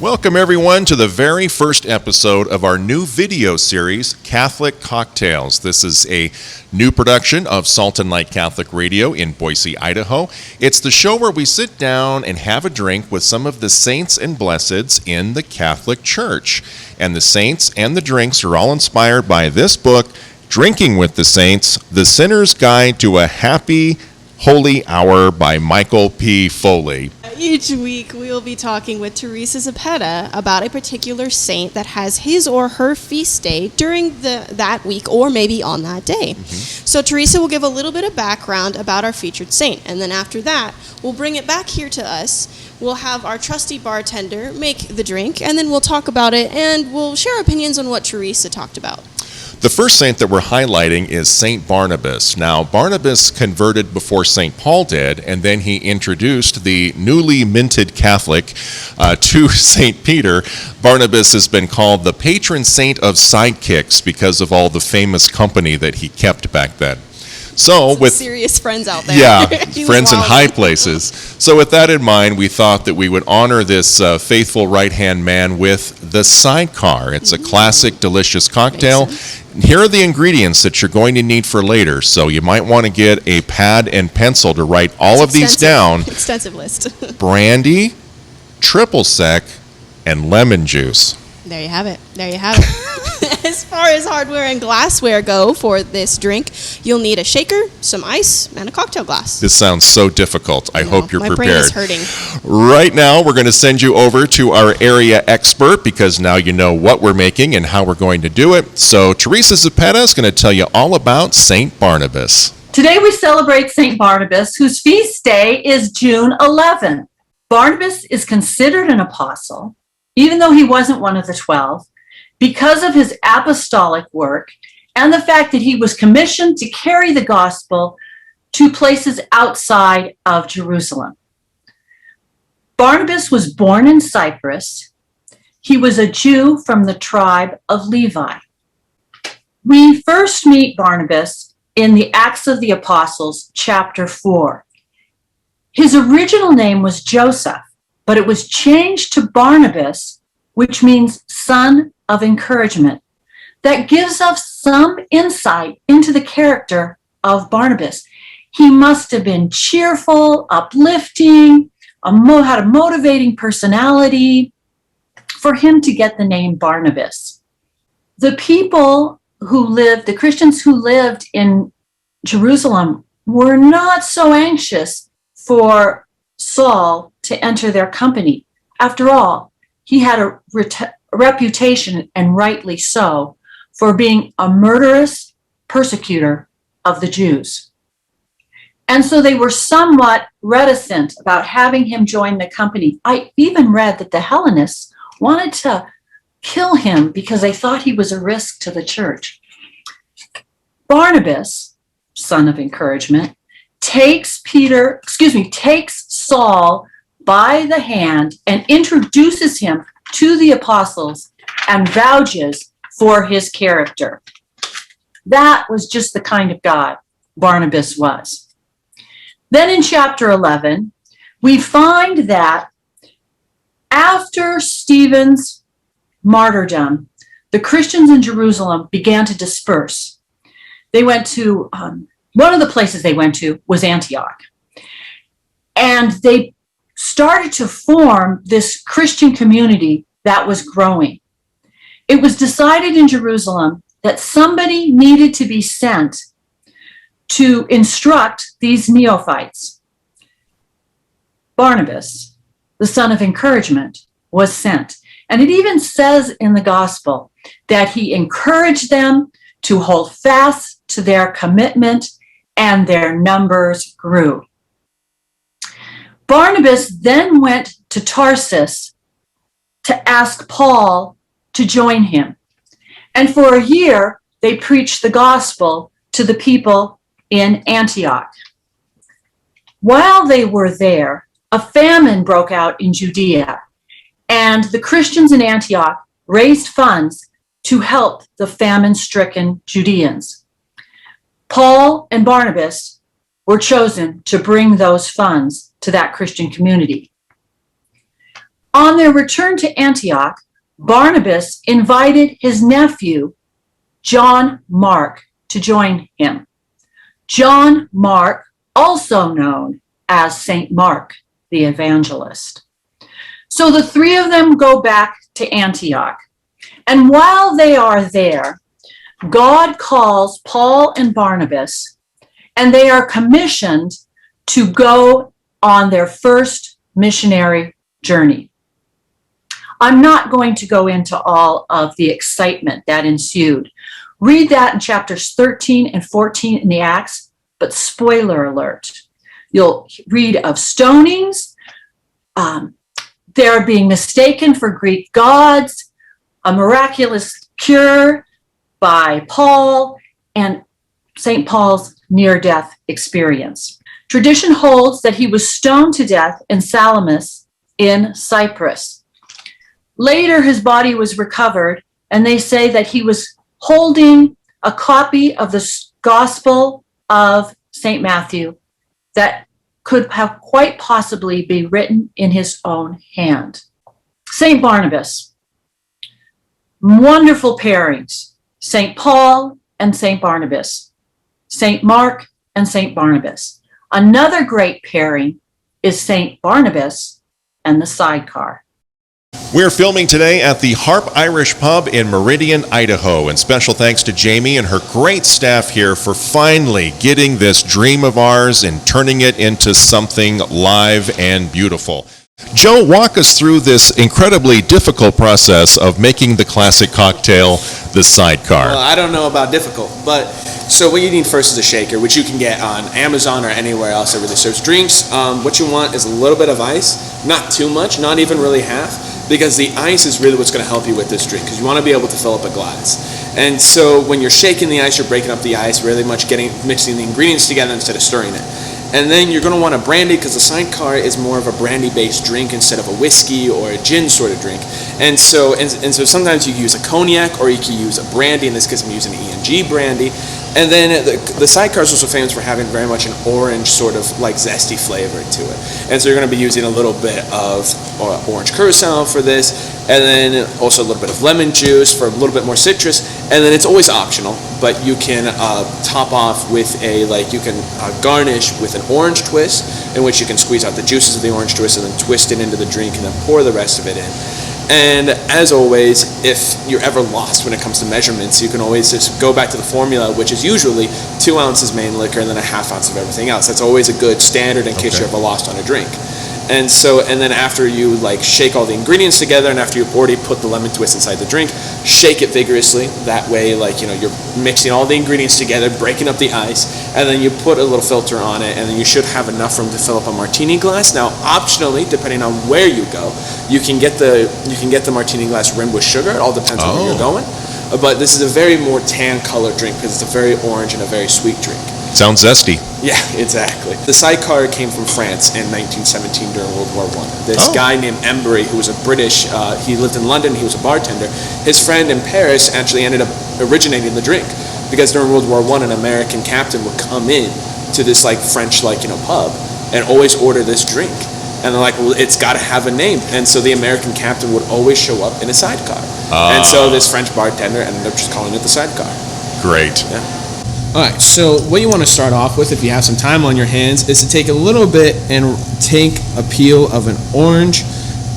Welcome everyone to the very first episode of our new video series, Catholic Cocktails. This is a new production of Salt and Light Catholic Radio in Boise, Idaho. It's the show where we sit down and have a drink with some of the saints and blesseds in the Catholic Church. And the saints and the drinks are all inspired by this book, Drinking with the Saints, The Sinner's Guide to a Happy Holy Hour by Michael P. Foley. Each week we will be talking with Teresa Zepeda about a particular saint that has his or her feast day during that week or maybe on that day. So Teresa will give a little bit of background about our featured saint, and then after that we'll bring it back here to us. We'll have our trusty bartender make the drink, and then we'll talk about it and we'll share opinions on what Teresa talked about. The first saint that we're highlighting is Saint Barnabas. Now, Barnabas converted before Saint Paul did, and then he introduced the newly minted Catholic to Saint Peter. Barnabas has been called the patron saint of sidekicks because of all the famous company that he kept back then. So, with serious friends out there. Yeah, friends in high places. So with that in mind, we thought that we would honor this faithful right-hand man with the Sidecar. It's a classic, delicious cocktail. Here are the ingredients that you're going to need for later. So you might want to get a pad and pencil to write all of these down. Extensive list. Brandy, triple sec, and lemon juice. There you have it. There you have it. As far as hardware and glassware go for this drink, you'll need a shaker, some ice, and a cocktail glass. This sounds so difficult. I hope you're prepared. My brain is hurting. Right now, we're going to send you over to our area expert because now you know what we're making and how we're going to do it. So Teresa Zepeda is going to tell you all about Saint Barnabas. Today we celebrate Saint Barnabas, whose feast day is June 11th. Barnabas is considered an apostle, even though he wasn't one of the 12, because of his apostolic work and the fact that he was commissioned to carry the gospel to places outside of Jerusalem. Barnabas was born in Cyprus. He was a Jew from the tribe of Levi. We first meet Barnabas in the Acts of the Apostles, chapter 4. His original name was Joseph, but it was changed to Barnabas, which means son of encouragement. That gives us some insight into the character of Barnabas. He must have been cheerful, uplifting, had a motivating personality for him to get the name Barnabas. The Christians who lived in Jerusalem were not so anxious for Saul to enter their company. After all, he had a reputation, and rightly so, for being a murderous persecutor of the Jews. And so they were somewhat reticent about having him join the company. I even read that the Hellenists wanted to kill him because they thought he was a risk to the church. Barnabas, son of encouragement, takes Saul by the hand and introduces him to the apostles and vouches for his character. That was just the kind of God Barnabas was. Then in chapter 11, we find that after Stephen's martyrdom, the Christians in Jerusalem began to disperse. They went to, one of the places they went to was Antioch. And they started to form this Christian community that was growing. It was decided in Jerusalem that somebody needed to be sent to instruct these neophytes. Barnabas, the son of encouragement, was sent. And it even says in the gospel that he encouraged them to hold fast to their commitment, and their numbers grew. Barnabas then went to Tarsus to ask Paul to join him. And for a year, they preached the gospel to the people in Antioch. While they were there, a famine broke out in Judea, and the Christians in Antioch raised funds to help the famine-stricken Judeans. Paul and Barnabas were chosen to bring those funds to that Christian community. On their return to Antioch, Barnabas invited his nephew, John Mark, to join him. John Mark, also known as St. Mark the Evangelist. So the three of them go back to Antioch. And while they are there, God calls Paul and Barnabas, and they are commissioned to go on their first missionary journey. I'm not going to go into all of the excitement that ensued. Read that in chapters 13 and 14 in the Acts, but spoiler alert. You'll read of stonings, they're being mistaken for Greek gods, a miraculous cure by Paul, and St. Paul's near-death experience. Tradition holds that he was stoned to death in Salamis in Cyprus. Later, his body was recovered, and they say that he was holding a copy of the Gospel of St. Matthew that could have quite possibly be written in his own hand. St. Barnabas, wonderful pairings. St. Paul and St. Barnabas, St. Mark and St. Barnabas. Another great pairing is St. Barnabas and the Sidecar. We're filming today at the Harp Irish Pub in Meridian, Idaho, and special thanks to Jamie and her great staff here for finally getting this dream of ours and turning it into something live and beautiful. Joe, walk us through this incredibly difficult process of making the classic cocktail, the Sidecar. Well, I don't know about difficult, but so what you need first is a shaker, which you can get on Amazon or anywhere else that really serves drinks. What you want is a little bit of ice, not too much, not even really half, because the ice is really what's going to help you with this drink, because you want to be able to fill up a glass. And so when you're shaking the ice, you're breaking up the ice, really much mixing the ingredients together instead of stirring it. And then you're going to want a brandy, because the Sidecar is more of a brandy-based drink instead of a whiskey or a gin sort of drink. And so sometimes you can use a cognac, or you can use a brandy. In this case, I'm using ENG brandy. And then the Sidecar is also famous for having very much an orange sort of like zesty flavor to it. And so you're going to be using a little bit of orange curacao for this, and then also a little bit of lemon juice for a little bit more citrus. And then it's always optional, but you can top off with you can garnish with an orange twist, in which you can squeeze out the juices of the orange twist and then twist it into the drink and then pour the rest of it in. And as always, if you're ever lost when it comes to measurements, you can always just go back to the formula, which is usually 2 ounces main liquor and then a half ounce of everything else. That's always a good standard in case you're ever lost on a drink. And then after you shake all the ingredients together, and after you've already put the lemon twist inside the drink, shake it vigorously. That way, you're mixing all the ingredients together, breaking up the ice, and then you put a little filter on it, and then you should have enough room to fill up a martini glass. Now, optionally, depending on where you go, you can get the martini glass rimmed with sugar. It all depends on where you're going. But this is a very more tan colored drink, because it's a very orange and a very sweet drink. Sounds zesty. Yeah, exactly. The Sidecar came from France in 1917 during World War I. This guy named Embry, who was a British, he lived in London, he was a bartender. His friend in Paris actually ended up originating the drink, because during World War I, an American captain would come in to this French pub and always order this drink. And they're like, well, it's got to have a name. And so the American captain would always show up in a Sidecar. And so this French bartender ended up just calling it the Sidecar. Great. Yeah. All right, so what you want to start off with, if you have some time on your hands, is to take a little bit and take a peel of an orange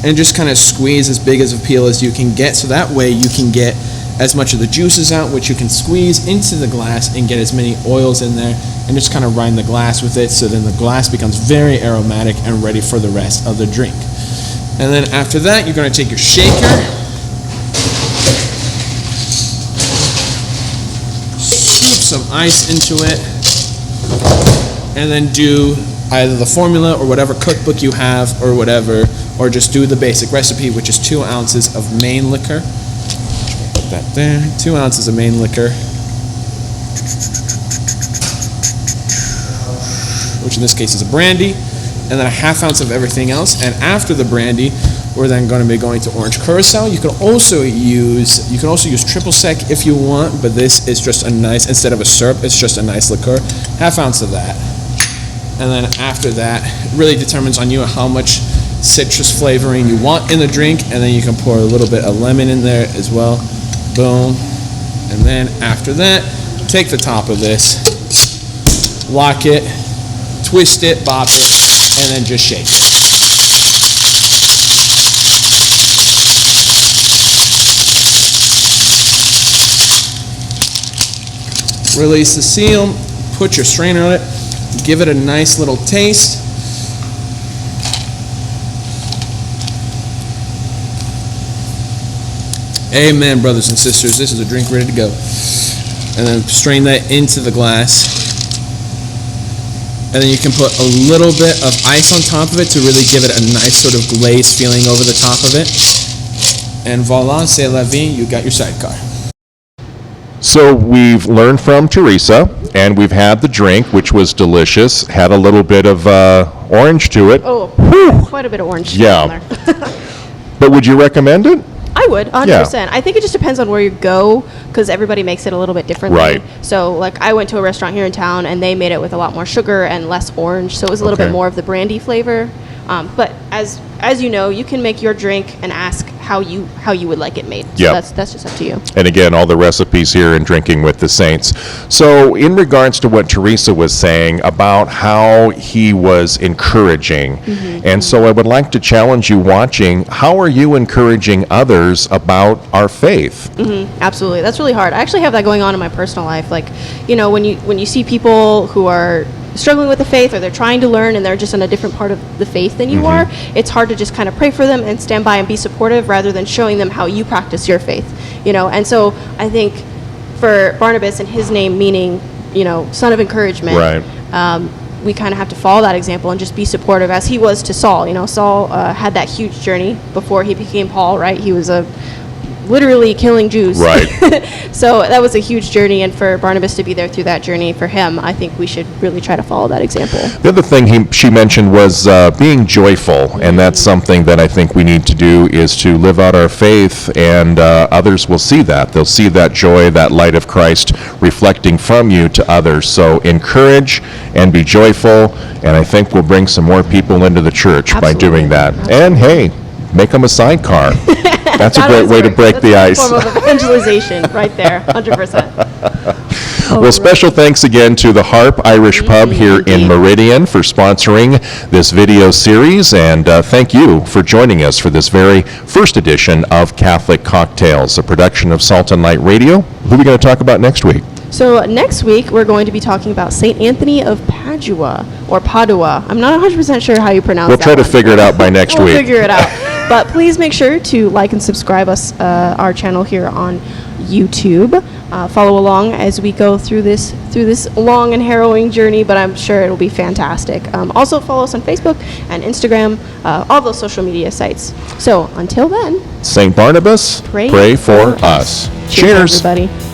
and just kind of squeeze as big as a peel as you can get, so that way you can get as much of the juices out, which you can squeeze into the glass and get as many oils in there, and just kind of rind the glass with it, so then the glass becomes very aromatic and ready for the rest of the drink. And then after that, you're going to take your shaker, some ice into it, and then do either the formula or whatever cookbook you have or whatever, or just do the basic recipe, which is 2 ounces of main liquor. Put that there. 2 ounces of main liquor, which in this case is a brandy, and then a half ounce of everything else. And after the brandy, we're then going to be going to orange curacao. You can also use triple sec if you want, but this is just a nice, instead of a syrup, it's just a nice liqueur. Half ounce of that. And then after that, it really determines on you how much citrus flavoring you want in the drink, and then you can pour a little bit of lemon in there as well. Boom. And then after that, take the top of this, lock it, twist it, bop it, and then just shake it. Release the seal, put your strainer on it, give it a nice little taste. Amen, brothers and sisters. This is a drink ready to go. And then strain that into the glass. And then you can put a little bit of ice on top of it to really give it a nice sort of glaze feeling over the top of it. And voila, c'est la vie, you got your sidecar. So we've learned from Teresa, and we've had the drink, which was delicious. Had a little bit of orange to it. Oh, quite a bit of orange. Yeah. On there. But would you recommend it? I would, 100%. I think it just depends on where you go, because everybody makes it a little bit differently. Right. So, like, I went to a restaurant here in town, and they made it with a lot more sugar and less orange, so it was a little bit more of the brandy flavor. But as you know, you can make your drink and ask how you would like it made. So Yep. that's just up to you. And again, all the recipes here in Drinking with the Saints. So in regards to what Teresa was saying about how he was encouraging, and so I would like to challenge you watching, how are you encouraging others about our faith? Absolutely. That's really hard. I actually have that going on in my personal life. Like, you know, when you see people who are struggling with the faith, or they're trying to learn and they're just in a different part of the faith than you are, it's hard to just kind of pray for them and stand by and be supportive rather than showing them how you practice your faith, you know. And so I think for Barnabas, and his name meaning, you know, son of encouragement, we kind of have to follow that example and just be supportive as he was to Saul. You know, Saul had that huge journey before he became Paul, right? He was literally killing Jews. Right. So that was a huge journey, and for Barnabas to be there through that journey for him, I think we should really try to follow that example. The other thing she mentioned was being joyful, and that's something that I think we need to do, is to live out our faith, and others will see that. They'll see that joy, that light of Christ reflecting from you to others. So encourage and be joyful, and I think we'll bring some more people into the church by doing that. And hey, make them a sidecar. That's a great way to break the ice. That's a form of evangelization right there, 100%. Well, special thanks again to the Harp Irish Pub here in Meridian for sponsoring this video series, and thank you for joining us for this very first edition of Catholic Cocktails, a production of Salt and Light Radio. Who are we going to talk about next week? So next week, we're going to be talking about St. Anthony of Padua, or Padua. I'm not 100% sure how you pronounce that. We'll try to figure it out by next week. We'll figure it out. But please make sure to like and subscribe our channel here on YouTube. Follow along as we go through this long and harrowing journey, but I'm sure it'll be fantastic. Also follow us on Facebook and Instagram, all those social media sites. So until then, St. Barnabas, pray for us. Cheers, everybody.